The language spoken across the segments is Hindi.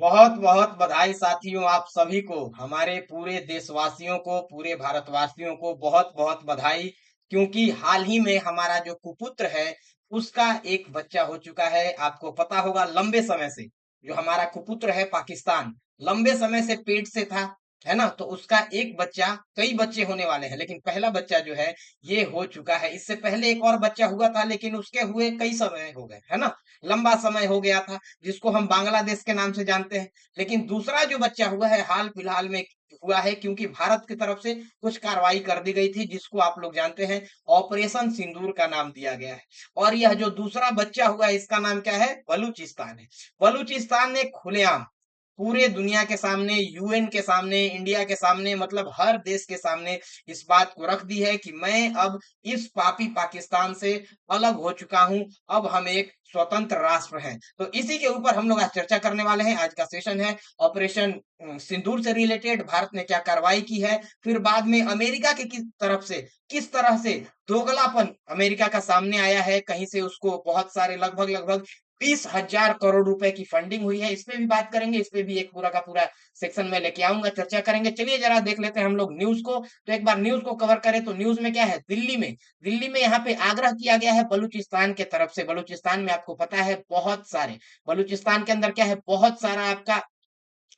बहुत बहुत बधाई साथियों, आप सभी को, हमारे पूरे देशवासियों को, पूरे भारतवासियों को बहुत बहुत बधाई। क्योंकि हाल ही में हमारा जो कुपुत्र है उसका एक बच्चा हो चुका है। आपको पता होगा, लंबे समय से जो हमारा कुपुत्र है पाकिस्तान, लंबे समय से पेट से था, है ना। तो उसका एक बच्चा, कई बच्चे होने वाले हैं, लेकिन पहला बच्चा जो है ये हो चुका है। इससे पहले एक और बच्चा हुआ था, लेकिन उसके हुए कई समय हो गए, है ना। लंबा समय हो गया था, जिसको हम बांग्लादेश के नाम से जानते हैं। लेकिन दूसरा जो बच्चा हुआ है हाल फिलहाल में हुआ है, क्योंकि भारत की तरफ से कुछ कार्रवाई कर दी गई थी, जिसको आप लोग जानते हैं, ऑपरेशन सिंदूर का नाम दिया गया है। और यह जो दूसरा बच्चा हुआ है इसका नाम क्या है? बलूचिस्तान है। बलूचिस्तान ने खुलेआम पूरे दुनिया के सामने, यूएन के सामने, इंडिया के सामने, मतलब हर देश के सामने इस बात को रख दी है कि मैं अब इस पापी पाकिस्तान से अलग हो चुका हूं। अब हम एक स्वतंत्र राष्ट्र हैं। तो इसी के ऊपर हम लोग आज चर्चा करने वाले हैं। आज का सेशन है ऑपरेशन सिंदूर से रिलेटेड, भारत ने क्या कार्रवाई की है, फिर बाद में अमेरिका की किस तरफ से, किस तरह से दोगलापन अमेरिका का सामने आया है। कहीं से उसको बहुत सारे, लगभग लगभग 20,000 करोड़ रुपए की फंडिंग हुई है। इस पे भी बात करेंगे, इस पे भी एक पूरा का पूरा सेक्शन में लेके आऊंगा, चर्चा करेंगे। चलिए जरा देख लेते हैं हम लोग न्यूज को। तो एक बार न्यूज को कवर करें तो न्यूज में क्या है, दिल्ली में यहाँ पे आग्रह किया गया है बलूचिस्तान के तरफ से। बलूचिस्तान में आपको पता है बहुत सारे, बलूचिस्तान के अंदर क्या है, बहुत सारा आपका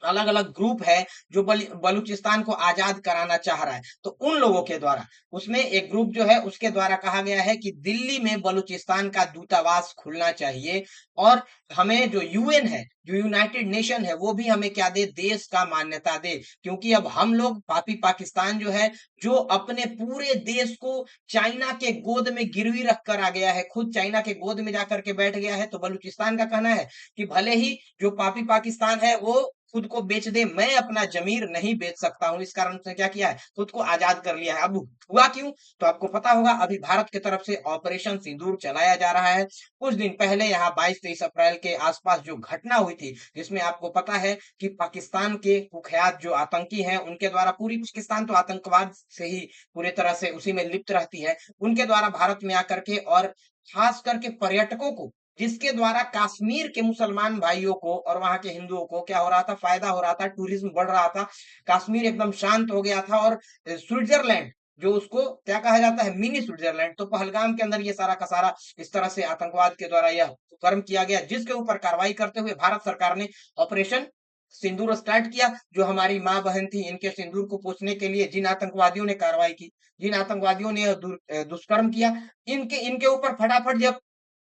अलग अलग ग्रुप है जो बलूचिस्तान को आजाद कराना चाह रहा है। तो उन लोगों के द्वारा, उसमें एक ग्रुप जो है उसके द्वारा कहा गया है कि दिल्ली में बलूचिस्तान का दूतावास खुलना चाहिए। और हमें जो यूएन है, जो यूनाइटेड नेशन है, वो भी हमें क्या दे, देश का मान्यता दे। क्योंकि अब हम लोग, पापी पाकिस्तान जो है, जो अपने पूरे देश को चाइना के गोद में गिरवी रख कर आ गया है, खुद चाइना के गोद में जाकर के बैठ गया है। तो बलूचिस्तान का कहना है कि भले ही जो पापी पाकिस्तान है वो खुद को बेच दे, मैं अपना जमीर नहीं बेच सकता हूं। इस कारण उसने क्या किया है, खुद को आजाद कर लिया है। अब हुआ क्यों? तो आपको पता होगा, अभी भारत की तरफ से ऑपरेशन सिंदूर चलाया जा रहा है। कुछ दिन पहले यहाँ 22-23 अप्रैल के आसपास जो घटना हुई थी, जिसमें आपको पता है कि पाकिस्तान के कुख्यात जो आतंकी हैं, उनके द्वारा, पूरी पाकिस्तान तो आतंकवाद से ही पूरी तरह से उसी में लिप्त रहती है, उनके द्वारा भारत में आकर के, और खास करके पर्यटकों को, जिसके द्वारा कश्मीर के मुसलमान भाइयों को और वहां के हिंदुओं को क्या हो रहा था, फायदा हो रहा था, टूरिज्म बढ़ रहा था। कश्मीर एकदम शांत हो गया था। और स्विट्जरलैंड, जो उसको क्या कहा जाता है, मिनी स्विट्जरलैंड, तो पहलगाम के अंदर ये सारा का सारा इस तरह से आतंकवाद के द्वारा यह कर्म किया गया, जिसके ऊपर कार्रवाई करते हुए भारत सरकार ने ऑपरेशन सिंदूर स्टार्ट किया। जो हमारी माँ बहन थी, इनके सिंदूर को पूछने के लिए जिन आतंकवादियों ने कार्रवाई की, जिन आतंकवादियों ने दुष्कर्म किया, इनके इनके ऊपर फटाफट जब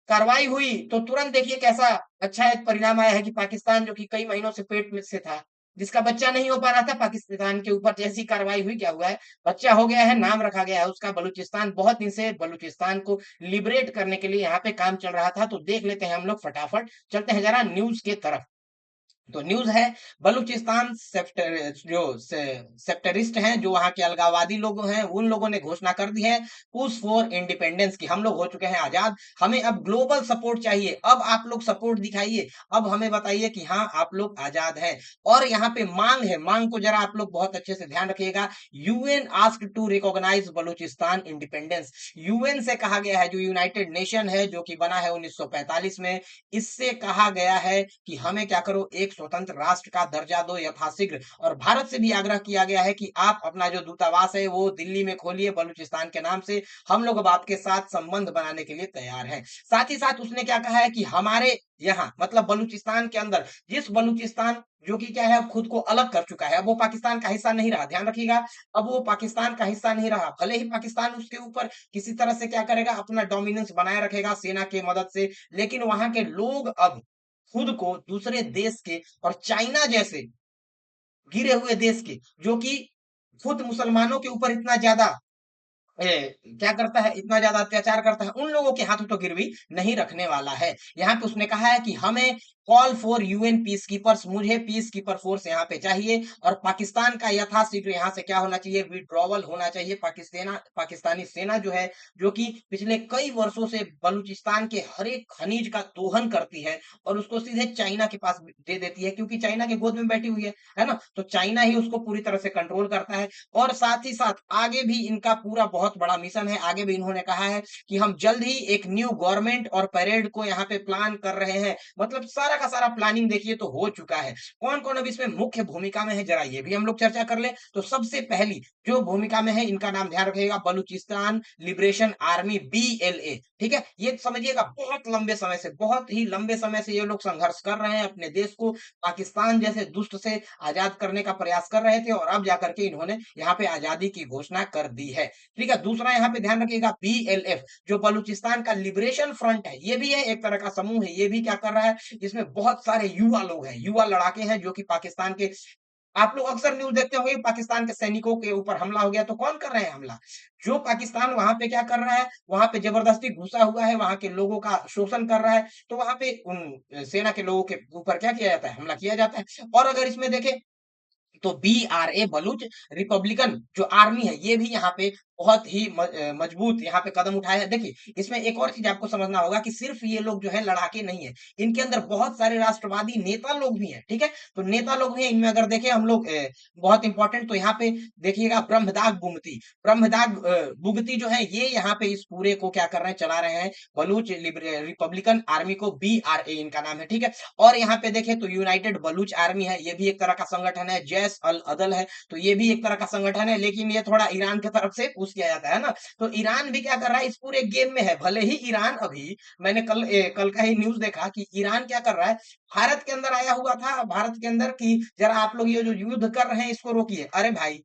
कार्रवाई हुई तो तुरंत देखिए कैसा अच्छा एक परिणाम आया है कि पाकिस्तान, जो कि कई महीनों से पेट में से था, जिसका बच्चा नहीं हो पा रहा था, पाकिस्तान के ऊपर जैसी कार्रवाई हुई, क्या हुआ है, बच्चा हो गया है, नाम रखा गया है उसका बलूचिस्तान। बहुत दिन से बलूचिस्तान को लिबरेट करने के लिए यहाँ पे काम चल रहा था। तो देख लेते हैं हम लोग, फटाफट चलते हैं जरा न्यूज के तरफ। तो न्यूज है, बलूचिस्तान सेप्टरिस्ट हैं, जो वहां के अलगाववादी लोग हैं, उन लोगों ने घोषणा कर दी है पुश फॉर इंडिपेंडेंस की, हम लोग हो चुके हैं आजाद, हमें अब ग्लोबल सपोर्ट चाहिए, अब आप लोग सपोर्ट दिखाइए, अब हमें बताइए कि हाँ आप लोग आजाद हैं। और यहाँ पे मांग है, मांग को जरा आप लोग बहुत अच्छे से ध्यान रखिएगा। UN ask to recognise Balochistan independence. UN से कहा गया है, जो यूनाइटेड नेशन है, जो कि बना है 1945 में, इससे कहा गया है कि हमें क्या करो, एक स्वतंत्र राष्ट्र का दर्जा दो यथाशीघ्र। और भारत से भी आग्रह किया गया है कि आप अपना जो दूतावास है वो दिल्ली में खोलिए बलूचिस्तान के नाम से, हम लोग अब आपके साथ संबंध बनाने के लिए तैयार हैं। साथ ही साथ उसने क्या कहा है कि हमारे यहाँ, मतलब बलूचिस्तान के अंदर, जिस बलूचिस्तान जो कि क्या है, अब खुद को अलग कर चुका है, अब वो पाकिस्तान का हिस्सा नहीं रहा, ध्यान रखिएगा, अब वो पाकिस्तान का हिस्सा नहीं रहा। भले ही पाकिस्तान उसके ऊपर किसी तरह से क्या करेगा, अपना डोमिनेंस बनाए रखेगा सेना की मदद से, लेकिन वहां के लोग अब खुद को दूसरे देश के, और चाइना जैसे गिरे हुए देश के, जो कि खुद मुसलमानों के ऊपर इतना ज्यादा क्या करता है, इतना ज्यादा अत्याचार करता है, उन लोगों के हाथों तो गिरवी नहीं रखने वाला है। यहाँ पे उसने कहा है कि हमें call for UN peace keepers, मुझे पीस कीपर फोर्स यहाँ पे चाहिए, और पाकिस्तान का यथाशीघ्र यहाँ से क्या होना चाहिए, विड्रॉवल होना चाहिए। पाकिस्तानी सेना जो है, जो कि पिछले कई वर्षों से बलूचिस्तान के हर एक खनिज का दोहन करती है और उसको सीधे चाइना के पास दे देती है, क्योंकि चाइना के गोद में बैठी हुई है ना, तो चाइना ही उसको पूरी तरह से कंट्रोल करता है। और साथ ही साथ आगे भी इनका पूरा बहुत बहुत बड़ा मिशन है। आगे भी इन्होंने कहा है कि हम जल्द ही एक न्यू गवर्नमेंट और परेड को यहाँ पे प्लान कर रहे हैं। मतलब सारा का सारा प्लानिंग देखिए तो हो चुका है। कौन-कौन अब इसमें मुख्य भूमिका में है जरा ये भी हम लोग चर्चा कर लें। तो सबसे पहली जो भूमिका में है इनका नाम ध्यान रखिएगा, बलूचिस्तान लिबरेशन आर्मी बीएलए, ठीक है? ये समझिएगा बहुत ही लंबे समय से ये लोग संघर्ष कर रहे हैं, अपने देश को पाकिस्तान जैसे दुष्ट से आजाद करने का प्रयास कर रहे थे और अब जाकर के इन्होंने यहाँ पे आजादी की घोषणा कर दी है। ठीक है? दूसरा यहाँ पे ध्यान रखिएगा बीएलएफ जो बलूचिस्तान का लिबरेशन फ्रंट है, ये भी है एक तरह का समूह है। ये भी क्या कर रहा है, इसमें बहुत सारे युवा लोग हैं, युवा लड़ाके हैं जो कि पाकिस्तान के आप लोग अक्सर न्यूज़ देखते होंगे पाकिस्तान के सैनिकों के ऊपर हमला हो गया तो कौन कर रहे हैं हमला? जो पाकिस्तान वहाँ पे क्या कर रहा है, वहाँ पे जबरदस्ती घुसा हुआ है, वहाँ के लोगों का शोषण कर रहा है, तो वहाँ पे उन सेना के लोगों के ऊपर क्या किया जाता है? हमला किया जाता है। और अगर इसमें देखें तो बीआरए बलूच रिपब्लिकन जो आर्मी है ये भी यहाँ पे बहुत ही मजबूत यहाँ पे कदम उठाया है। देखिए इसमें एक और चीज आपको समझना होगा कि सिर्फ ये लोग जो है लड़ाके नहीं है, इनके अंदर बहुत सारे राष्ट्रवादी नेता लोग भी हैं। ठीक है, तो नेता लोग भी हैं इनमें। अगर देखें हम लोग बहुत इंपॉर्टेंट तो यहाँ पे देखिएगा ब्रह्मदाग बुगती जो है ये यहाँ पे इस पूरे को क्या कर रहे हैं, चला रहे हैं। बलूच रिपब्लिकन आर्मी को बीआरए इनका नाम है। ठीक है, और यहाँ पे देखें तो यूनाइटेड बलूच आर्मी है, ये भी एक तरह का संगठन है। जैश अल अदल है, तो ये भी एक तरह का संगठन है, लेकिन ये थोड़ा ईरान की तरफ से पुश किया जाता है ना। तो ईरान भी क्या कर रहा है, इस पूरे गेम में है। भले ही ईरान अभी मैंने कल का ही न्यूज देखा कि ईरान क्या कर रहा है, भारत के अंदर आया हुआ था, भारत के अंदर कि जरा आप लोग ये जो युद्ध कर रहे हैं इसको रोकिए। अरे भाई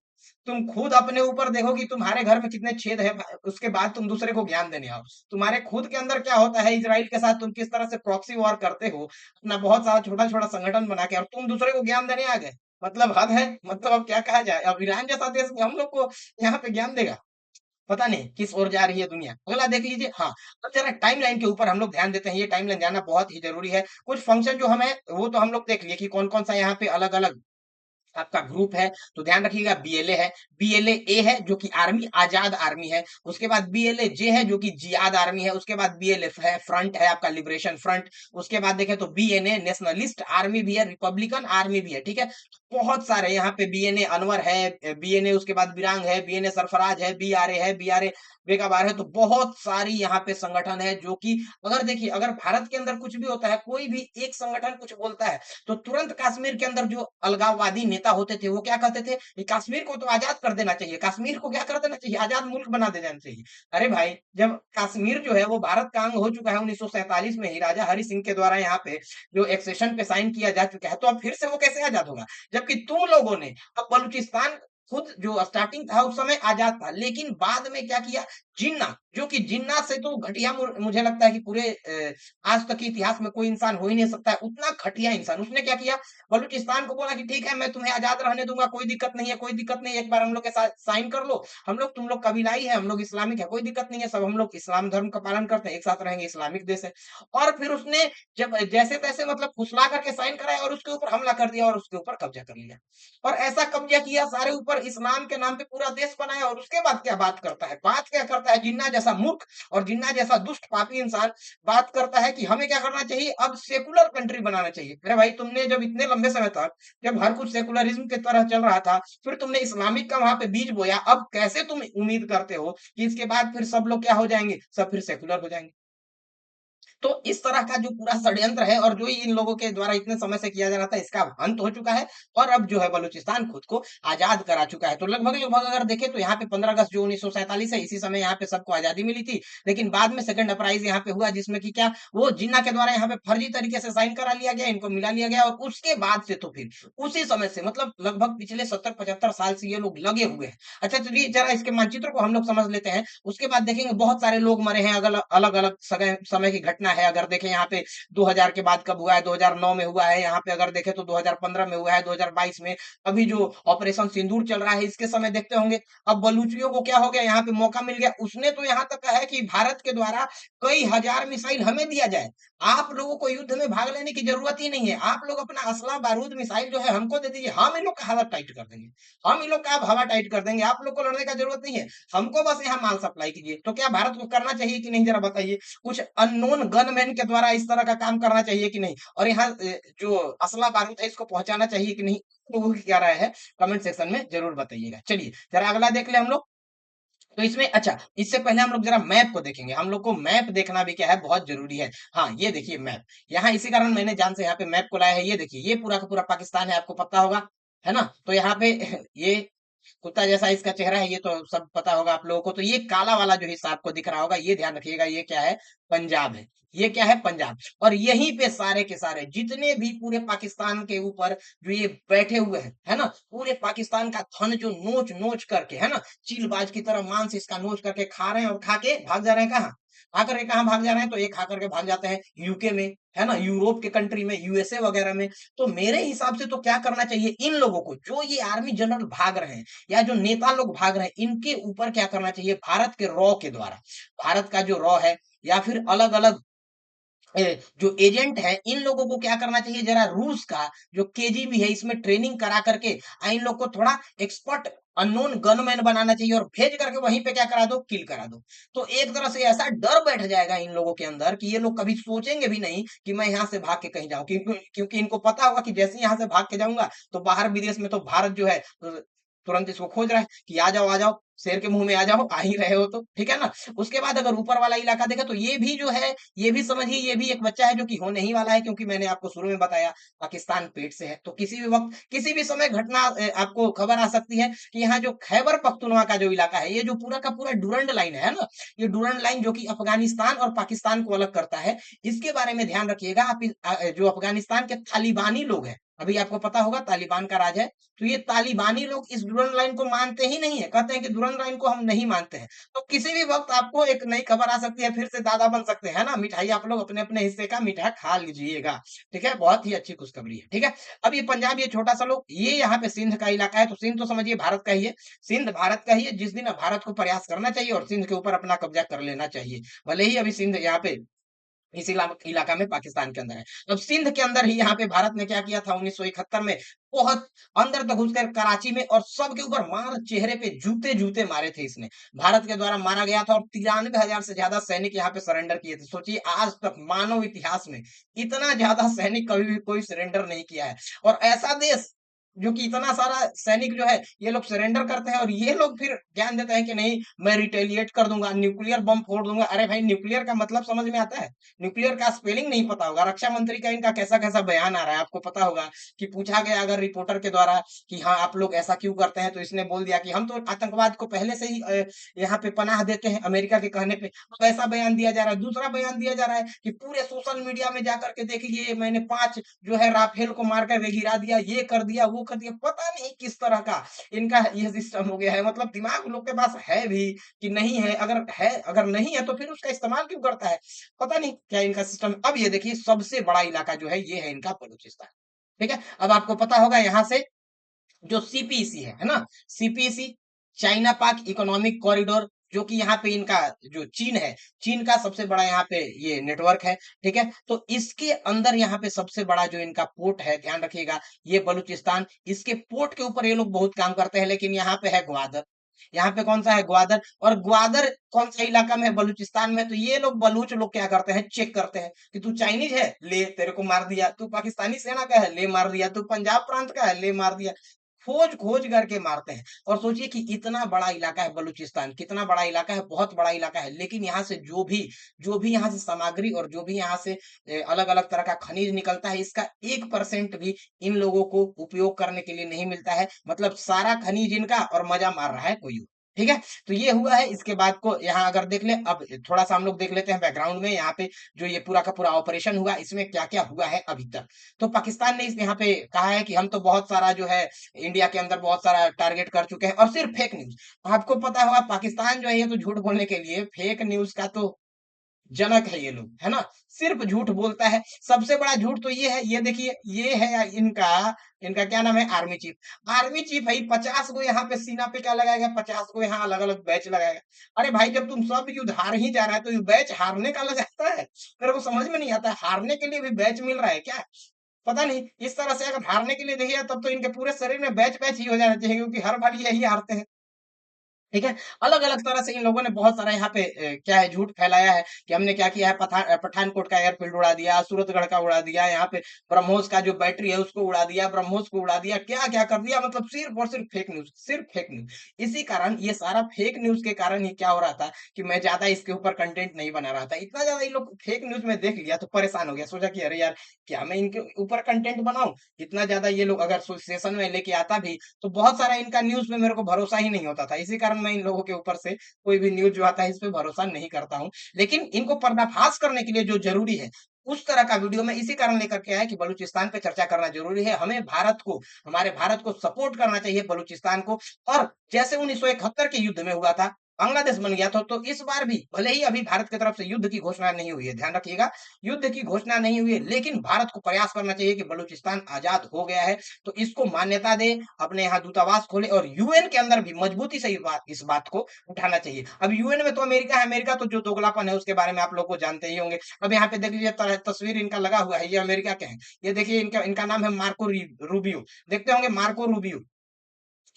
तुम खुद अपने ऊपर देखो कि तुम्हारे घर में कितने छेद है, उसके बाद तुम दूसरे को ज्ञान देने आओ। तुम्हारे खुद के अंदर क्या होता है, इजराइल के साथ तुम किस तरह से प्रॉक्सी वॉर करते हो, अपना बहुत सारा छोटा छोटा संगठन बना के, और तुम दूसरे को ज्ञान देने आ गए। मतलब हद है। मतलब अब क्या कहा जाए, अब ईरान जैसा देश में हम लोग को यहाँ पे ज्ञान देगा। पता नहीं किस ओर जा रही है दुनिया। अगला देख लीजिए। हाँ, अब जरा टाइमलाइन के ऊपर हम लोग ध्यान देते हैं, ये टाइमलाइन जानना बहुत ही जरूरी है। कुछ फंक्शन जो हमें वो तो हम लोग देख लिए कि कौन कौन सा यहाँ पे अलग अलग आपका ग्रुप है। तो ध्यान रखिएगा बीएलए है, बीएलए ए है जो कि आर्मी आजाद आर्मी है, उसके बाद बीएलए जे है जो कि जियाद आर्मी है, उसके बाद बीएलएफ है फ्रंट है आपका लिबरेशन फ्रंट, उसके बाद देखें तो बीएनए नेशनलिस्ट आर्मी भी है, रिपब्लिकन आर्मी भी है। ठीक है, बहुत सारे यहाँ पे बीएनए अनवर है, बीएनए उसके बाद बिरांग है, बीएनए सरफराज है, बीआरए बेगाबार है। तो बहुत सारी यहाँ पे संगठन है जो कि अगर देखिए अगर भारत के अंदर कुछ भी होता है, कोई भी एक संगठन कुछ बोलता है तो तुरंत कश्मीर के अंदर जो अलगाववादी नेता होते थे वो क्या कहते थे, ये कश्मीर को तो आजाद कर देना चाहिए, कश्मीर को क्या कर देना चाहिए, आजाद मुल्क बना देना चाहिए। अरे भाई जब कश्मीर जो है वो भारत का अंग हो चुका है 1947 में ही राजा हरि सिंह के द्वारा यहाँ पे जो एक्सेशन पे साइन किया जा चुका है, तो अब फिर से वो कैसे आजाद होगा, जबकि तुम लोगों ने अब बलूचिस्तान खुद जो स्टार्टिंग था उस समय आजाद था, लेकिन बाद में क्या किया, जिन्ना जो कि जिन्ना से तो घटिया मुझे लगता है कि पूरे आज तक के इतिहास में कोई इंसान हो ही नहीं सकता है उतना घटिया इंसान। उसने क्या किया, बलूचिस्तान को बोला कि ठीक है मैं तुम्हें आजाद रहने दूंगा, कोई दिक्कत नहीं है, कोई दिक्कत नहीं है, एक बार हम लोग के साथ साइन कर लो, हम लोग तुम लोग कबीलाई है, हम लोग इस्लामिक है, कोई दिक्कत नहीं है, सब हम लोग इस्लाम धर्म का पालन करते हैं, एक साथ रहेंगे, इस्लामिक देश है। और फिर उसने जब जैसे तैसे मतलब फुसला करके साइन कराया और उसके ऊपर हमला कर दिया और उसके ऊपर कब्जा कर लिया, और ऐसा कब्जा किया सारे ऊपर, इस्लाम के नाम पे पूरा देश बनाया, और उसके बाद क्या बात करता है, बात क्या करता है, जिन्ना जैसा मूर्ख और जिन्ना जैसा दुष्ट पापी इंसान बात करता है कि हमें क्या करना चाहिए, अब सेकुलर कंट्री बनाना चाहिए। मेरे भाई तुमने जब इतने लंबे समय तक जब हर कुछ सेकुलरिज्म की तरह चल रहा था, फिर तुमने इस्लामिक का वहां पे बीज बोया, अब कैसे तुम उम्मीद करते हो कि इसके बाद फिर सब लोग क्या हो जाएंगे, सब फिर सेकुलर हो जाएंगे। तो इस तरह का जो पूरा षड्यंत्र है और जो इन लोगों के द्वारा इतने समय से किया जा रहा था, इसका अंत हो चुका है, और अब जो है बलूचिस्तान खुद को आजाद करा चुका है। तो लगभग लगभग अगर देखें तो यहाँ पे 15 अगस्त जो 1947 है, इसी समय यहाँ पे सबको आजादी मिली थी। लेकिन बाद में सेकंड अपराइज यहाँ पे हुआ, जिसमें कि क्या वो जिन्ना के द्वारा यहाँ पे फर्जी तरीके से साइन करा लिया गया, इनको मिला लिया गया, और उसके बाद से तो फिर उसी समय से मतलब लगभग पिछले 70-75 साल से ये लोग लगे हुए हैं। अच्छा चलिए जरा इसके मानचित्र को हम लोग समझ लेते हैं, उसके बाद देखेंगे बहुत सारे लोग मरे हैं, अलग अलग समय की घटना है। अगर देखें यहाँ पे 2000 के बाद कब हुआ है, 2009 में हुआ है, यहाँ पे अगर देखें तो 2015 में हुआ है, 2022 में अभी जो ऑपरेशन सिंदूर चल रहा है इसके समय देखते होंगे। अब बलूचियों को क्या हो गया, यहाँ पे मौका मिल गया, उसने तो यहाँ तक कहा है कि भारत के द्वारा कई हजार मिसाइल हमें दिया जाए, आप लोगों को युद्ध में भाग लेने की जरूरत ही नहीं है, आप लोग अपना असला बारूद मिसाइल जो है हमको दे दीजिए, हम इन लोग का हालत टाइट कर देंगे, हम इन लोग का अब हवा टाइट कर देंगे, आप लोग को लड़ने का जरूरत नहीं है, हमको बस यहाँ माल सप्लाई कीजिए। तो क्या भारत को करना चाहिए कि नहीं, जरा बताइए, कुछ अननोन गनमैन के द्वारा इस तरह का काम करना चाहिए कि नहीं, और यहाँ जो असला बारूद है इसको पहुंचाना चाहिए कि नहीं, लोगों की क्या राय है कमेंट सेक्शन में जरूर बताइएगा। चलिए जरा अगला देख ले हम लोग। तो इसमें अच्छा, इससे पहले हम लोग जरा मैप को देखेंगे। हम लोग को मैप देखना भी क्या है, बहुत जरूरी है। हाँ, ये देखिए मैप। यहाँ इसी कारण मैंने जान से यहाँ पे मैप को लाया है। ये देखिए, ये पूरा का पूरा पाकिस्तान है, आपको पता होगा, है ना? तो यहाँ पे ये कुत्ता जैसा इसका चेहरा है, ये तो सब पता होगा आप लोगों को। तो ये काला वाला जो हिस्सा आपको दिख रहा होगा, ये ध्यान रखिएगा, ये क्या है? पंजाब है। ये क्या है? पंजाब। और यहीं पे सारे के सारे जितने भी पूरे पाकिस्तान के ऊपर जो ये बैठे हुए हैं, है ना? पूरे पाकिस्तान का धन जो नोच नोच करके, है ना, चीलबाज की तरह मांस इसका नोच करके खा रहे हैं, और खा के भाग जा रहे हैं कहाँ? खा करके कहाँ भाग जा रहे हैं? तो ये खा करके भाग जाते हैं यूके में, है ना, यूरोप के कंट्री में, यूएसए वगैरह में। तो मेरे हिसाब से तो क्या करना चाहिए इन लोगों को, जो ये आर्मी जनरल भाग रहे हैं या जो नेता लोग भाग रहे हैं, इनके ऊपर क्या करना चाहिए? भारत के रॉ के द्वारा, भारत का जो रॉ है, या फिर अलग अलग जो एजेंट है, इन लोगों को क्या करना चाहिए? जरा रूस का जो केजीबी है, इसमें ट्रेनिंग करा करके इन लोग को थोड़ा एक्सपर्ट अननोन गनमैन बनाना चाहिए, और भेज करके वहीं पे क्या करा दो? किल करा दो। तो एक तरह से ऐसा डर बैठ जाएगा इन लोगों के अंदर कि ये लोग कभी सोचेंगे भी नहीं कि मैं यहाँ से भाग के कहीं जाऊं, क्योंकि इनको पता होगा कि जैसे यहाँ से भाग के जाऊंगा तो बाहर विदेश में तो भारत जो है तुरंत इसको खोज रहा है कि आ जाओ, शेर के मुंह में आ जाओ, आ ही रहे हो तो, ठीक है ना? उसके बाद अगर ऊपर वाला इलाका देखे, तो ये भी जो है, ये भी समझिए, ये भी एक बच्चा है जो कि होने ही वाला है, क्योंकि मैंने आपको शुरू में बताया पाकिस्तान पेट से है। तो किसी भी वक्त, किसी भी समय घटना आपको खबर आ सकती है कि यहाँ जो खैबर पख्तूनवा का जो इलाका है, ये जो पूरा का पूरा डूरंड लाइन है ना, ये डूरंड लाइन जो कि अफगानिस्तान और पाकिस्तान को अलग करता है, इसके बारे में ध्यान रखिएगा आप। जो अफगानिस्तान के तालिबानी लोग हैं, अभी आपको पता होगा तालिबान का राज है, तो ये तालिबानी लोग इस डूरंड लाइन को मानते ही नहीं है, कहते हैं कि डूरंड लाइन को हम नहीं मानते हैं। तो किसी भी वक्त आपको एक नई खबर आ सकती है, फिर से दादा बन सकते हैं ना, मिठाई आप लोग अपने अपने हिस्से का मिठाई खा लीजिएगा। ठीक है, बहुत ही अच्छी खुशखबरी है। ठीक है, अब ये पंजाब, ये छोटा सा लोग, ये यहाँ पे सिंध का इलाका है, तो सिंध तो समझिए भारत का ही है। सिंध भारत का ही है, जिस दिन भारत को प्रयास करना चाहिए और सिंध के ऊपर अपना कब्जा कर लेना चाहिए। भले ही अभी सिंध यहाँ पे इस इलाका में पाकिस्तान के अंदर है। अब सिंध के अंदर ही यहाँ पे भारत ने क्या किया था 1971 में, बहुत अंदर तक घुसकर कराची में, और सबके ऊपर मार, चेहरे पे जूते जूते मारे थे इसने। भारत के द्वारा मारा गया था, और 93,000 से ज्यादा सैनिक यहाँ पे सरेंडर किए थे। सोचिए, आज तक मानव इतिहास में इतना ज्यादा सैनिक कभी भी कोई सरेंडर नहीं किया है। और ऐसा देश जो कि इतना सारा सैनिक जो है, ये लोग सरेंडर करते हैं, और ये लोग फिर ज्ञान देते हैं कि नहीं, मैं रिटेलिएट कर दूंगा, न्यूक्लियर बम फोड़ दूंगा। अरे भाई, न्यूक्लियर का मतलब समझ में आता है? न्यूक्लियर का स्पेलिंग नहीं पता होगा? रक्षा मंत्री का इनका कैसा कैसा बयान आ रहा है, आपको पता होगा कि पूछा गया अगर रिपोर्टर के द्वारा कि हाँ आप लोग ऐसा क्यों करते हैं, तो इसने बोल दिया कि हम तो आतंकवाद को पहले से ही यहाँ पे पनाह देते हैं, अमेरिका के कहने पे। अब ऐसा बयान दिया जा रहा है। दूसरा बयान दिया जा रहा है कि पूरे सोशल मीडिया में जाकर के देखिए, मैंने 5 जो है राफेल को मारकर गिरा दिया, ये कर दिया, वो कर दिया। पता नहीं किस तरह का इनका ये सिस्टम हो गया है। मतलब दिमाग लोग के पास है भी कि नहीं है? अगर है, अगर नहीं है तो फिर उसका इस्तेमाल क्यों करता है? पता नहीं क्या इनका सिस्टम है। अब ये देखिए, सबसे बड़ा इलाका जो है, ये है इनका बलूचिस्तान। ठीक है, अब आपको पता होगा यहाँ से जो सीपीसी है ना, सीपीसी, चाइना पाक इकोनॉमिक कॉरिडोर, जो कि यहाँ पे इनका जो चीन है, चीन का सबसे बड़ा यहाँ पे ये नेटवर्क है। ठीक है, तो इसके अंदर यहाँ पे सबसे बड़ा जो इनका पोर्ट है, ध्यान रखिएगा, ये बलूचिस्तान। इसके पोर्ट के ऊपर ये लोग बहुत काम करते हैं, लेकिन यहाँ पे है ग्वादर। यहाँ पे कौन सा है? ग्वादर। और ग्वादर कौन सा इलाका में है? बलूचिस्तान में। तो ये लोग बलूच लोग क्या करते हैं? चेक करते हैं कि तू चाइनीज है, ले तेरे को मार दिया। तू पाकिस्तानी सेना का है, ले मार दिया। तू पंजाब प्रांत का है, ले मार दिया। खोज खोज करके मारते हैं। और सोचिए कि इतना बड़ा इलाका है बलूचिस्तान, कितना बड़ा इलाका है, बहुत बड़ा इलाका है, लेकिन यहाँ से जो भी यहाँ से सामग्री और जो भी यहाँ से अलग अलग तरह का खनिज निकलता है, इसका 1% भी इन लोगों को उपयोग करने के लिए नहीं मिलता है। मतलब सारा खनिज इनका, और मजा मार रहा है कोई और। ठीक है, तो ये हुआ है। इसके बाद को यहाँ अगर देख ले, अब थोड़ा सा हम लोग देख लेते हैं बैकग्राउंड में, यहाँ पे जो ये पूरा का पूरा ऑपरेशन हुआ, इसमें क्या क्या हुआ है अभी तक। तो पाकिस्तान ने इस यहाँ पे कहा है कि हम तो बहुत सारा जो है इंडिया के अंदर बहुत सारा टारगेट कर चुके हैं, और सिर्फ फेक न्यूज। आपको पता होगा पाकिस्तान जो है, ये तो झूठ बोलने के लिए, फेक न्यूज का तो जनक है ये लोग, है ना? सिर्फ झूठ बोलता है। सबसे बड़ा झूठ तो ये है, ये देखिए, ये है इनका, इनका क्या नाम है? Army chief. आर्मी चीफ भाई 50 को यहाँ पे सीना पे क्या लगाएगा? 50 को यहाँ अलग अलग बैच लगाएगा। अरे भाई, जब तुम सब युद्ध हार ही जा रहा है, तो ये बैच हारने का लगाता है? मेरे को समझ में नहीं आता है, हारने के लिए भी बैच मिल रहा है क्या? पता नहीं। इस तरह से अगर हारने के लिए देखिए, तब तो इनके पूरे शरीर में बैच बैच ही हो जाना चाहिए, क्योंकि हर बार यही हारते हैं। ठीक है। अलग अलग तरह से इन लोगों ने बहुत सारा यहाँ पे क्या है झूठ फैलाया है कि हमने क्या किया है, पठानकोट का एयरफील्ड उड़ा दिया, सूरतगढ़ का उड़ा दिया, यहाँ पे ब्रह्मोस का जो बैटरी है उसको उड़ा दिया, ब्रह्मोस को उड़ा दिया, क्या क्या कर दिया, मतलब सिर्फ और सिर्फ फेक न्यूज, सिर्फ फेक न्यूज। इसी कारण ये सारा फेक न्यूज के कारण ही क्या हो रहा था कि मैं ज्यादा इसके ऊपर कंटेंट नहीं बना रहा था। इतना ज्यादा ये लोग फेक न्यूज में देख लिया तो परेशान हो गया, सोचा कि अरे यार क्या मैं इनके ऊपर कंटेंट बनाऊं। इतना ज्यादा ये लोग अगर सेशन में लेके आता भी तो बहुत सारा इनका न्यूज पे मेरे को भरोसा ही नहीं होता था। इसी कारण मैं इन लोगों के ऊपर से कोई भी न्यूज जो आता है इस पे भरोसा नहीं करता हूँ। लेकिन इनको पर्दाफाश करने के लिए जो जरूरी है उस तरह का वीडियो मैं इसी कारण लेकर के आया कि बलूचिस्तान पे चर्चा करना जरूरी है। हमें भारत को, हमारे भारत को सपोर्ट करना चाहिए बलूचिस्तान को। और जैसे 1971 के युद्ध में हुआ था, बांग्लादेश बन गया था, तो इस बार भी भले ही अभी भारत की तरफ से युद्ध की घोषणा नहीं हुई है, ध्यान रखिएगा, युद्ध की घोषणा नहीं हुई है, लेकिन भारत को प्रयास करना चाहिए कि बलूचिस्तान आजाद हो गया है तो इसको मान्यता दे, अपने यहाँ दूतावास खोले और यूएन के अंदर भी मजबूती से इस बात को उठाना चाहिए। अब यूएन में तो अमेरिका है, अमेरिका तो जो दोगलापन है उसके बारे में आप लोग को जानते ही होंगे। अब यहाँ पे देख लीजिए तस्वीर इनका लगा हुआ है, ये अमेरिका के हैं। ये देखिए इनका इनका नाम है मार्को रूबियो, देखते होंगे मार्को रूबियो।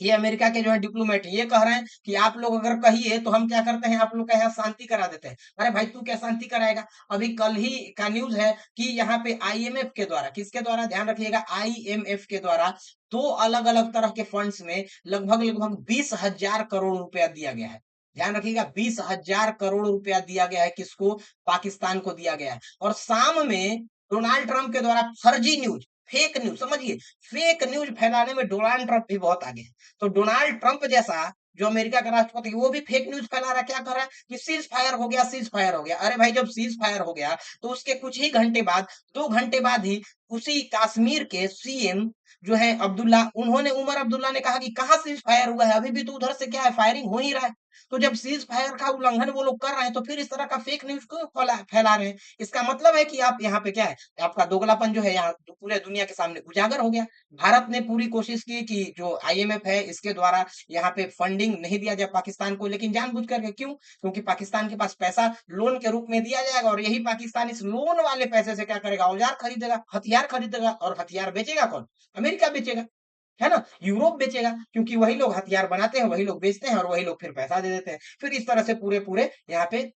ये अमेरिका के जो है डिप्लोमेट, ये कह रहे हैं कि आप लोग अगर कहिए तो हम क्या करते हैं, आप लोग का यहाँ शांति करा देते हैं। अरे भाई तू क्या शांति कराएगा। अभी कल ही का न्यूज है कि यहाँ पे आईएमएफ के द्वारा, किसके द्वारा, ध्यान रखिएगा, आईएमएफ के द्वारा दो अलग अलग तरह के फंड्स में लगभग लगभग 20,000 करोड़ रुपया दिया गया है। ध्यान रखिएगा, 20,000 करोड़ रुपया दिया गया है, किसको, पाकिस्तान को दिया गया है। और शाम में डोनाल्ड ट्रंप के द्वारा फर्जी न्यूज, फेक न्यूज, समझिए, फेक न्यूज फैलाने में डोनाल्ड ट्रंप भी बहुत आगे है। तो डोनाल्ड ट्रंप जैसा जो अमेरिका का राष्ट्रपति, वो भी फेक न्यूज फैला रहा है। क्या कर रहा है कि सीज फायर हो गया, सीज फायर हो गया। अरे भाई जब सीज फायर हो गया तो उसके कुछ ही घंटे बाद, 2 घंटे बाद ही उसी कश्मीर के सीएम जो है अब्दुल्ला, उन्होंने, उमर अब्दुल्ला ने कहा कि कहाँ सीज फायर हुआ है, अभी भी तो उधर से क्या है, फायरिंग हो ही रहा है। तो जब सीज फायर का उल्लंघन वो लोग कर रहे हैं तो फिर इस तरह का फेक न्यूज क्यों फैला रहे हैं। इसका मतलब है कि आप यहाँ पे क्या है, आपका दोगलापन जो है यहाँ पूरे दुनिया के सामने उजागर हो गया। भारत ने पूरी कोशिश की कि जो आईएमएफ है इसके द्वारा यहाँ पे फंडिंग नहीं दिया जाए पाकिस्तान को, लेकिन जानबूझ करके, क्यों, क्योंकि पाकिस्तान के पास पैसा लोन के रूप में दिया जाएगा और यही पाकिस्तान इस लोन वाले पैसे से क्या करेगा, औजार खरीदेगा, हथियार खरीदेगा, और हथियार बेचेगा कौन, अमेरिका बेचेगा, है ना, यूरोप बेचेगा, क्योंकि वही लोग हथियार बनाते हैं, वही लोग बेचते हैं और वही लोग फिर पैसा दे देते हैं। फिर इस तरह से पूरे पूरे यहाँ पे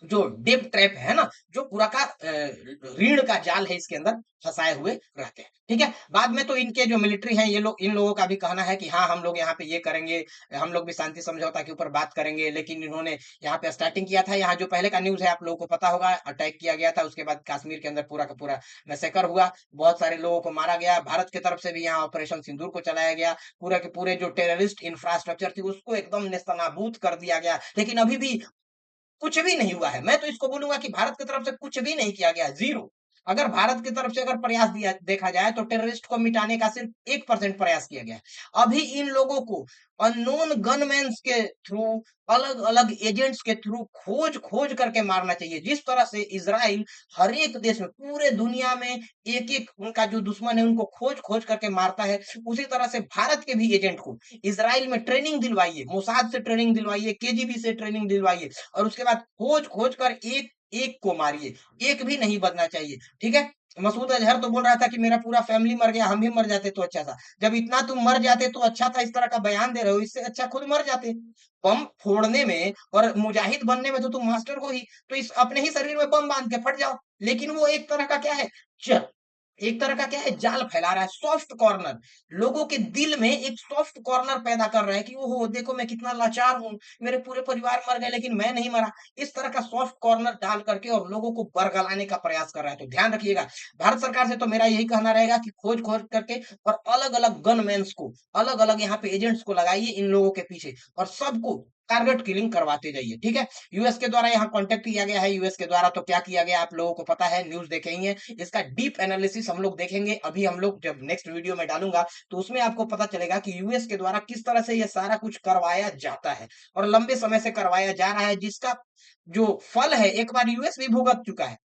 जो डेप ट्रैप है ना, जो पूरा का रीढ़ का जाल है इसके अंदर फंसाए हुए रहते हैं। ठीक है, बाद में तो इनके जो मिलिट्री हैं, ये लोग, इन लोगों का भी कहना है कि हाँ हम लोग यहाँ पे ये करेंगे, हम लोग भी शांति समझौता के ऊपर बात करेंगे। लेकिन इन्होंने यहाँ पे स्टार्टिंग किया था, यहाँ जो पहले का न्यूज है आप लोगों को पता होगा, अटैक किया गया था, उसके बाद कश्मीर के अंदर पूरा का पूरा मैसेकर हुआ, बहुत सारे लोगों को मारा गया। भारत की तरफ से भी यहाँ ऑपरेशन सिंदूर को चलाया गया, पूरे के पूरे जो टेररिस्ट इंफ्रास्ट्रक्चर थी उसको एकदम नेस्तनाबूद कर दिया गया। लेकिन अभी भी कुछ भी नहीं हुआ है। मैं तो इसको बोलूंगा कि भारत की तरफ से कुछ भी नहीं किया गया, जीरो। अगर भारत की तरफ से अगर प्रयास दिया देखा जाए तो टेररिस्ट को मिटाने का सिर्फ 1% प्रयास किया गया है। अभी इन लोगों को अननोन गनमैन्स के थ्रू, अलग अलग एजेंट्स के थ्रू खोज खोज करके मारना चाहिए। जिस तरह से इजराइल हर एक देश में, पूरे दुनिया में एक एक उनका जो दुश्मन है उनको खोज खोज करके मारता है, उसी तरह से भारत के भी एजेंट को इजराइल में ट्रेनिंग दिलवाइए, मोसाद से ट्रेनिंग दिलवाइए, केजीबी से ट्रेनिंग दिलवाइए, और उसके बाद खोज खोज कर एक एक को मारिए, एक भी नहीं बचना चाहिए। ठीक है, मसूद अजहर तो बोल रहा था कि मेरा पूरा फैमिली मर गया, हम भी मर जाते तो अच्छा था। जब इतना तुम मर जाते तो अच्छा था, इस तरह का बयान दे रहे हो, इससे अच्छा खुद मर जाते। बम फोड़ने में और मुजाहिद बनने में तो तुम मास्टर हो ही, तो इस अपने ही शरीर में बम बांध के फट जाओ। लेकिन वो एक तरह का क्या है, एक तरह का क्या है, जाल फैला रहा है, सॉफ्ट कॉर्नर, लोगों के दिल में एक सॉफ्ट कॉर्नर पैदा कर रहा है कि ओहो देखो मैं कितना लाचार हूँ, मेरे पूरे परिवार मर गए लेकिन मैं नहीं मरा। इस तरह का सॉफ्ट कॉर्नर डाल करके और लोगों को बरगलाने का प्रयास कर रहा है। तो ध्यान रखिएगा, भारत सरकार से तो मेरा यही कहना रहेगा कि खोज खोज करके और अलग अलग गनमैन्स को, अलग अलग यहाँ पे एजेंट्स को लगाइए इन लोगों के पीछे और सबको टारगेट किलिंग करवाते जाइए। ठीक है, यूएस के द्वारा यहाँ कॉन्टेक्ट किया गया है, यूएस के द्वारा तो क्या किया गया आप लोगों को पता है, न्यूज देखे ही है। इसका डीप एनालिसिस हम लोग देखेंगे, अभी हम लोग जब नेक्स्ट वीडियो में डालूंगा तो उसमें आपको पता चलेगा कि यूएस के द्वारा किस तरह से ये सारा कुछ करवाया जाता है और लंबे समय से करवाया जा रहा है, जिसका जो फल है एक बार यूएस भी भुगत चुका है।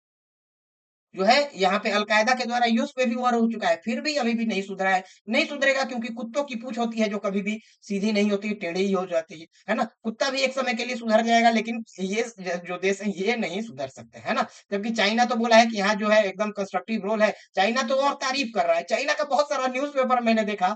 जो है यहाँ पे अलकायदा के द्वारा यूएस पे भी वार हो चुका है, फिर भी अभी भी नहीं सुधरा है। नहीं सुधरेगा क्योंकि कुत्तों की पूंछ होती है जो कभी भी सीधी नहीं होती, टेढ़ी ही हो जाती है ना। कुत्ता भी एक समय के लिए सुधर जाएगा, लेकिन ये जो देश है ये नहीं सुधर सकते, है ना। जबकि चाइना तो बोला है कि यहाँ जो है एकदम कंस्ट्रक्टिव रोल है, चाइना तो और तारीफ कर रहा है। चाइना का बहुत सारा न्यूज पेपर मैंने देखा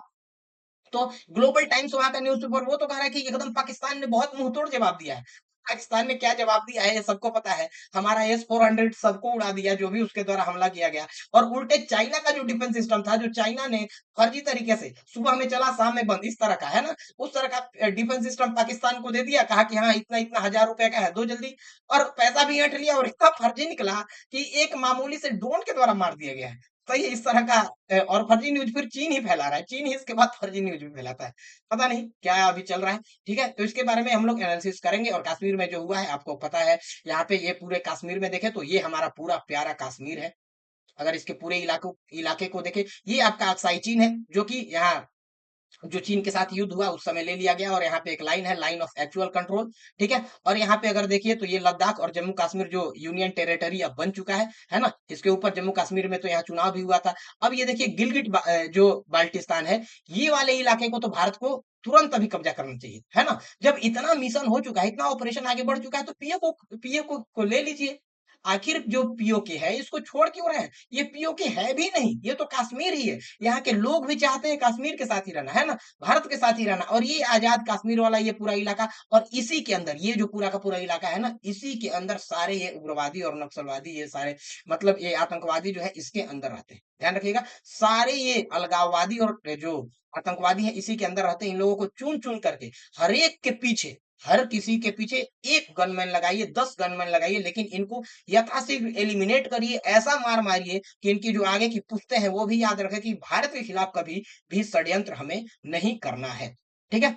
तो ग्लोबल टाइम्स वहाँ का न्यूज़पेपर वो तो कह रहा है कि एकदम पाकिस्तान ने बहुत मुंहतोड़ जवाब दिया है। पाकिस्तान ने क्या जवाब दिया है ये सबको पता है। हमारा एस-400 सबको उड़ा दिया जो भी उसके द्वारा हमला किया गया। और उल्टे चाइना का जो डिफेंस सिस्टम था, जो चाइना ने फर्जी तरीके से सुबह में चला शाम में बंद, इस तरह का है ना, उस तरह का डिफेंस सिस्टम पाकिस्तान को दे दिया, कहा कि हाँ इतना इतना हजार रुपए का है, दो जल्दी। और पैसा भी ऐंठ लिया और इतना फर्जी निकला कि एक मामूली से ड्रोन के द्वारा मार दिया गया है। सही है, इस तरह का और फर्जी न्यूज़ फिर चीन ही फैला रहा है। चीन ही इसके बाद फर्जी न्यूज़ भी फैलाता है। पता नहीं क्या अभी चल रहा है, ठीक है? तो इसके बारे में हम लोग एनालिसिस करेंगे। और कश्मीर में जो हुआ है आपको पता है, यहाँ पे ये पूरे कश्मीर में देखें तो ये हमारा पूरा प्यारा कश्मीर है। अगर इसके पूरे इलाके को देखें, ये आपका अक्साई चीन है, जो कि यहाँ जो चीन के साथ युद्ध हुआ उस समय ले लिया गया। और यहाँ पे एक लाइन है, लाइन ऑफ एक्चुअल कंट्रोल, ठीक है। और यहाँ पे अगर देखिए तो ये लद्दाख और जम्मू कश्मीर जो यूनियन टेरिटरी अब बन चुका है ना। इसके ऊपर जम्मू कश्मीर में तो यहाँ चुनाव भी हुआ था। अब ये देखिए जो बाल्टिस्तान है, ये वाले इलाके को तो भारत को तुरंत अभी कब्जा करना चाहिए, है ना। जब इतना मिशन हो चुका है, इतना ऑपरेशन आगे बढ़ चुका है, तो पीओ को ले लीजिए। आखिर जो पीओके है इसको छोड़ क्यों रहे हैं? ये पीओके है भी नहीं, ये तो कश्मीर ही है। यहाँ के लोग भी चाहते हैं कश्मीर के साथ ही रहना, है ना, भारत के साथ ही रहना। और ये आजाद कश्मीर वाला ये पूरा इलाका, और इसी के अंदर ये जो पूरा का पूरा इलाका है ना, इसी के अंदर सारे ये उग्रवादी और नक्सलवादी, ये सारे मतलब ये आतंकवादी जो है इसके अंदर रहते हैं। ध्यान रखिएगा, सारे ये अलगाववादी और जो आतंकवादी है इसी के अंदर रहते हैं। इन लोगों को चुन चुन करके हर एक के पीछे, हर किसी के पीछे एक गनमैन लगाइए, 10 गनमैन लगाइए, लेकिन इनको यथाशीघ्र एलिमिनेट करिए, ऐसा मार मारिए कि इनकी जो आगे की पुश्तें हैं वो भी याद रखें कि भारत के खिलाफ कभी भी षड्यंत्र हमें नहीं करना है। ठीक है?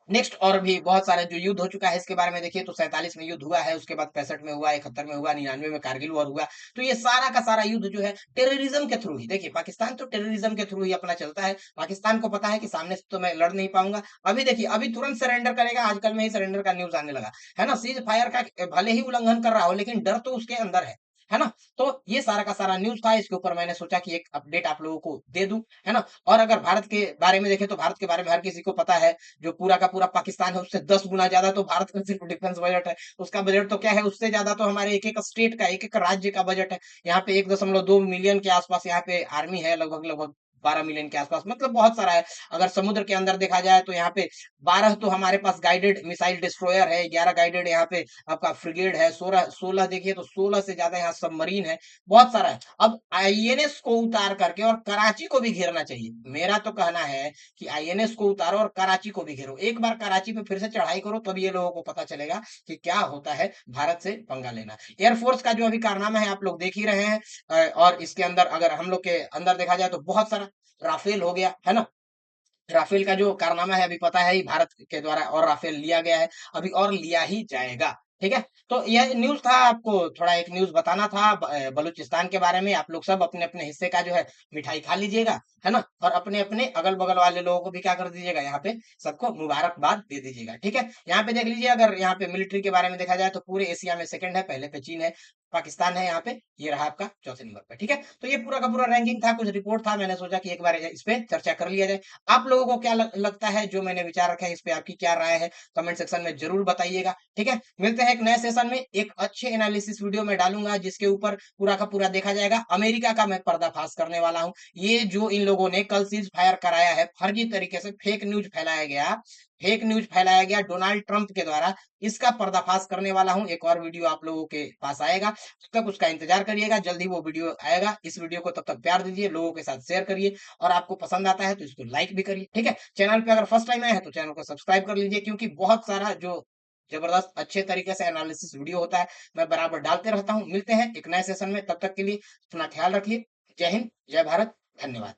नेक्स्ट और भी बहुत सारे जो युद्ध हो चुका है इसके बारे में देखिए तो 47 में युद्ध हुआ है, उसके बाद 65 में हुआ, 71 में हुआ, 99 में कारगिल वॉर हुआ। तो ये सारा का सारा युद्ध जो है टेररिज्म के थ्रू ही, देखिए पाकिस्तान तो टेररिज्म के थ्रू ही अपना चलता है। पाकिस्तान को पता है कि सामने से तो मैं लड़ नहीं पाऊंगा। अभी देखिए अभी तुरंत सरेंडर करेगा, आजकल में ही सरेंडर का न्यूज आने लगा, है ना। सीज फायर का भले ही उल्लंघन कर रहा हो, लेकिन डर तो उसके अंदर है ना। तो ये सारा का सारा न्यूज था, इसके ऊपर मैंने सोचा कि एक अपडेट आप लोगों को दे दूं, है ना। और अगर भारत के बारे में देखें तो भारत के बारे में हर किसी को पता है, जो पूरा का पूरा पाकिस्तान है उससे 10 गुना ज्यादा तो भारत का सिर्फ डिफेंस बजट है। उसका बजट तो क्या है, उससे ज्यादा तो हमारे एक एक स्टेट का, एक एक राज्य का बजट है। यहाँ पे 1.2 मिलियन के आसपास यहाँ पे आर्मी है, लगभग लगभग 12 मिलियन के आसपास, मतलब बहुत सारा है। अगर समुद्र के अंदर देखा जाए तो यहाँ पे 12 तो हमारे पास गाइडेड मिसाइल डिस्ट्रॉयर है, 11 गाइडेड यहाँ पे आपका फ्रिगेड है, 16 देखिए तो 16 से ज्यादा यहाँ सबमरीन है, बहुत सारा है। अब आईएनएस को उतार करके और कराची को भी घेरना चाहिए। मेरा तो कहना है कि आईएनएस को उतारो और कराची को भी घेरो, एक बार कराची पे फिर से चढ़ाई करो, तब ये लोगों को पता चलेगा कि क्या होता है भारत से पंगा लेना। एयरफोर्स का जो अभी कारनामा है आप लोग देख ही रहे हैं। और इसके अंदर अगर हम लोग के अंदर देखा जाए तो बहुत सारा राफेल हो गया, है ना। राफेल का जो कारनामा है अभी पता है ही, भारत के द्वारा और राफेल लिया गया है, अभी और लिया ही जाएगा। ठीक है, तो यह न्यूज था, आपको थोड़ा एक न्यूज बताना था बलूचिस्तान के बारे में। आप लोग सब अपने अपने हिस्से का जो है मिठाई खा लीजिएगा, है ना। और अपने अपने अगल बगल वाले लोगों को भी क्या कर दीजिएगा, यहाँ पे सबको मुबारकबाद दे दीजिएगा। ठीक है, यहाँ पे देख लीजिए, अगर यहाँ पे मिलिट्री के बारे में देखा जाए तो पूरे एशिया में सेकंड है, पहले पे चीन है, पाकिस्तान है यहाँ पे, ये रहा आपका चौथे नंबर पे। ठीक है, तो ये पूरा का पूरा रैंकिंग था, कुछ रिपोर्ट था, मैंने सोचा कि एक बार इस पे चर्चा कर लिया जाए। आप लोगों को क्या लगता है, जो मैंने विचार रखा है इस पे आपकी क्या राय है, कमेंट सेक्शन में जरूर बताइएगा। ठीक है, मिलते हैं एक नए सेशन में, एक अच्छे एनालिसिस वीडियो में डालूंगा जिसके ऊपर पूरा का पूरा देखा जाएगा। अमेरिका का मैं पर्दाफाश करने वाला हूँ। ये जो इन लोगों ने कल सीज फायर कराया है, फर्जी तरीके से फेक न्यूज फैलाया गया डोनाल्ड ट्रंप के द्वारा, इसका पर्दाफाश करने वाला हूं। एक और वीडियो आप लोगों के पास आएगा, तब तक उसका इंतजार करिएगा, जल्दी वो वीडियो आएगा। इस वीडियो को तब तक प्यार दीजिए, लोगों के साथ शेयर करिए, और आपको पसंद आता है तो इसको लाइक भी करिए। ठीक है, चैनल पे अगर फर्स्ट टाइम आए हैं तो चैनल को सब्सक्राइब कर लीजिए, क्योंकि बहुत सारा जो जबरदस्त अच्छे तरीके से एनालिसिस वीडियो होता है मैं बराबर डालते रहता हूँ। मिलते हैं एक नए सेशन में, तब तक के लिए अपना ख्याल रखिए। जय हिंद, जय भारत, धन्यवाद।